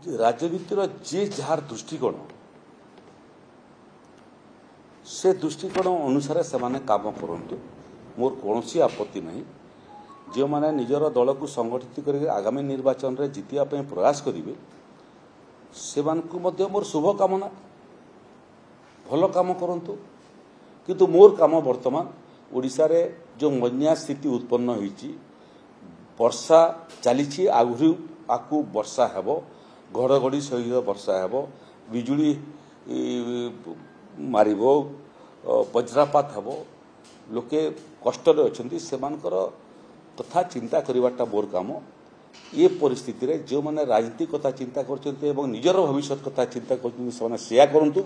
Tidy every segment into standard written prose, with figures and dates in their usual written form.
राजनीतिर जे jar दृष्टिकोण से दृष्टिकोण अनुसार से माने काम करंतु मोर कौन आपत्ति नहीं। जो माने निजर दल को संगठित कर आगामी निर्वाचन रे जितिया पे प्रयास करेंगे से मोर शुभकामना भल काम करंतु। किंतु मोर काम वर्तमान ओडिशा रे जो बन्या स्थिति उत्पन्न होईची वर्षा चली आगु आकु वर्षा हेब घड़घड़ी सहित वर्षा हेब बिजुली मारिब वज्रपात हेब लोके कष्ट अच्छी से कथा चिंता करवाटा मोर काम। ये परिस्थिति रे जो मैंने राजनीति कथा चिंता कर निजर भविष्य कथा चिंता कर करंतु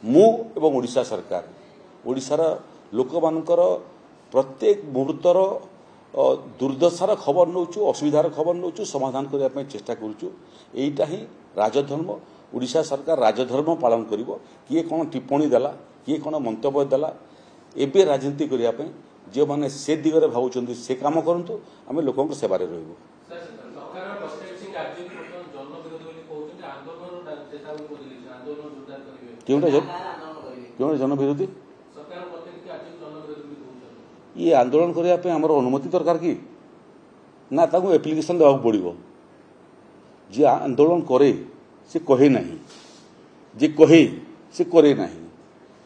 मु एवं ओडिशा सरकार ओडिशार लोक मानकर प्रत्येक मुहूर्तर दुर्दशार खबर नौचु असुविधार खबर नौचु समाधान करने चेष्टा करुचु। यहीटा ही राजधर्म ओडिशा सरकार राजधर्म पालन करिवो। किए कौन टिप्पणी देला किए कौन मंतव्य देला एबे राजनीति करने जो मैंने से दिगरे भावुं से काम करंतु आम लोकों सेवा रहिबो। जन विरोधी ये आंदोलन करने आमर अनुमति दरकार कि ना ताकू एप्लिकेशन देवा पड़ो। जे आंदोलन करे से कहे नहीं जे कहे से करे नहीं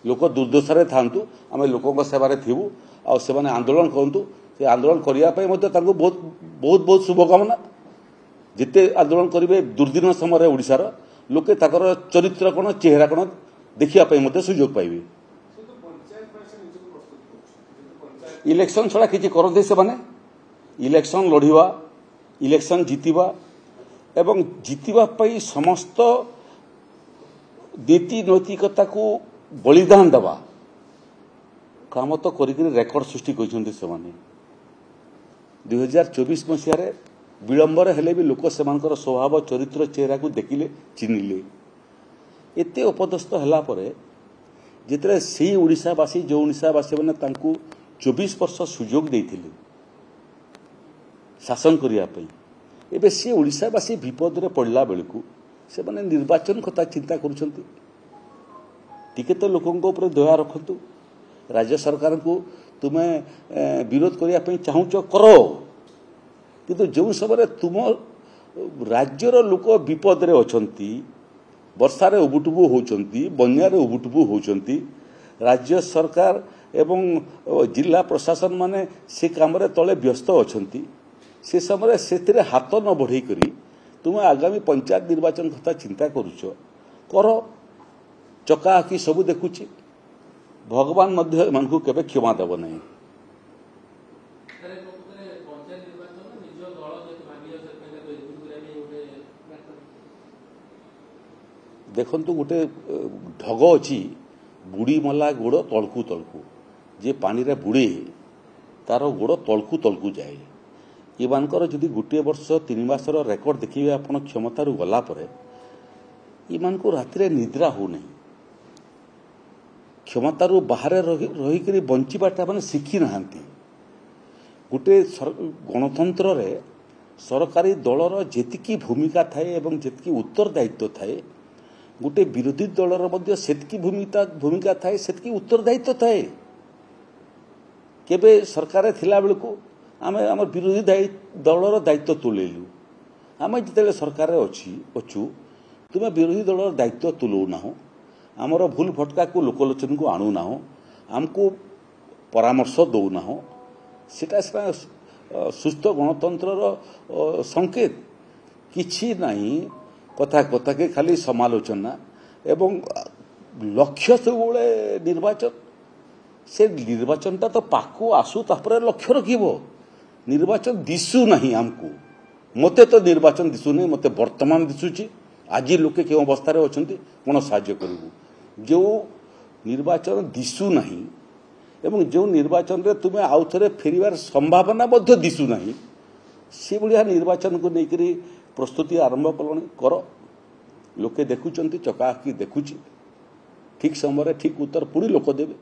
लोक दुर्दशारे थांतु आम लोकों सेवारे थिबु आ से आंदोलन करंतु से आंदोलन करने बहुत बहुत बहुत शुभकामना। जिते आंदोलन करेंगे दुर्दिन समय ओडिशार लोके ताकर चरित्र कौन चेहरा कौन देखा सुजोग पाइबे। इलेक्शन छड़ा किसी करते से माने इलेक्शन लड़िवा इलेक्शन जीतिबा एवं जीतिबा पाई समस्त नीति नैतिकता को बलिदान दबा काम तो करिक रेकर्ड सृष्टि करछन्ते से माने 2024 मसीह विलंबर हेले भी लोक सेमानकर स्वभाव चरित्र चेहरा को देखिले चिन्हिले। एते उपदस्थ हला परे जितरे से ओडिशावासी जो ओडिशावासी माने तांकू 24 वर्ष सुजोग देइथिले शासन करिया पई एबे से ओडिशावासी विपद रे पड़ला बेलकू से माने निर्वाचन कथा चिंता करूछन्ती। टिके तो लोकों ऊपर दया रखंतु। राज्य सरकार को तुमे विरोध करिया पई चाहुच करो किंतु जो समय तुम राज्यर लोक विपद रे अछंती वर्षा रे उबुटुबु होचंती बन्या रे उबुटुबु होचंती राज्य सरकार एवं जिला प्रशासन माने से काम रे तले व्यस्त अछंती से समय से हाथ न बढ़ई करी तुम आगामी पंचायत निर्वाचन कथा चिंता करुच कर चका आखि सब देखुची भगवान मध्य मन को केबे क्षमा देव नहीं। देखंतु गोटे ढग अच्छी बुड़ी मला गोड़ तलकू तलकू जे पानी रे बुड़े तार गोड़ तलकू तलकू जाए। इमानकर जदि गोटे वर्ष 3 मासर रेकर्ड देखिए आपण क्षमतारू गला परे इमान को राति निद्रा हो नहीं क्षमतारू बाहर रही बंचीबाटा माने शिखी नाहांती। गोटे गणतंत्र रे सरकारी दलर जेतिकी भूमिका थाए एवं जेतिकी उत्तरदायित्व थाए गोटे विरोधी दलर मध्य सेतकी भूमिका थाए सेतकी उत्तरदायित्व थाए। केबे सरकार थिला बेलको आमे आम विरोधी दलर दायित्व तुलेलु आम जिते सरकार अच्छु तुम विरोधी दलर दायित्व तुलौ ना आमर भूल भटका को लोकलोचन को आणु ना आमको परामर्श दौ ना सेटा सुस्थ गणतंत्र संकेत किछि नहीं। कथा कथा के खाली समालोचना एवं लक्ष्य सब निर्वाचन से निर्वाचनटा तो पाखु आसु तापर लक्ष्य रखिबो निर्वाचन दिसु नहीं आमको मते तो निर्वाचन दिसु नहीं मते वर्तमान दिसुची आज लोके क्यों अवस्था अच्छे कौन साहाय्य करू जो निर्वाचन दिसु नहीं एवं जो निर्वाचन रे तुम्हें आउ थे फेरिवार संभावना मध्य दिसु नहीं से भाया निर्वाचन को लेकर प्रस्तुति आरंभ कल कर लोके देखुंट चका आखि देखुची ठीक समय ठीक उत्तर पुणी लोक देवे।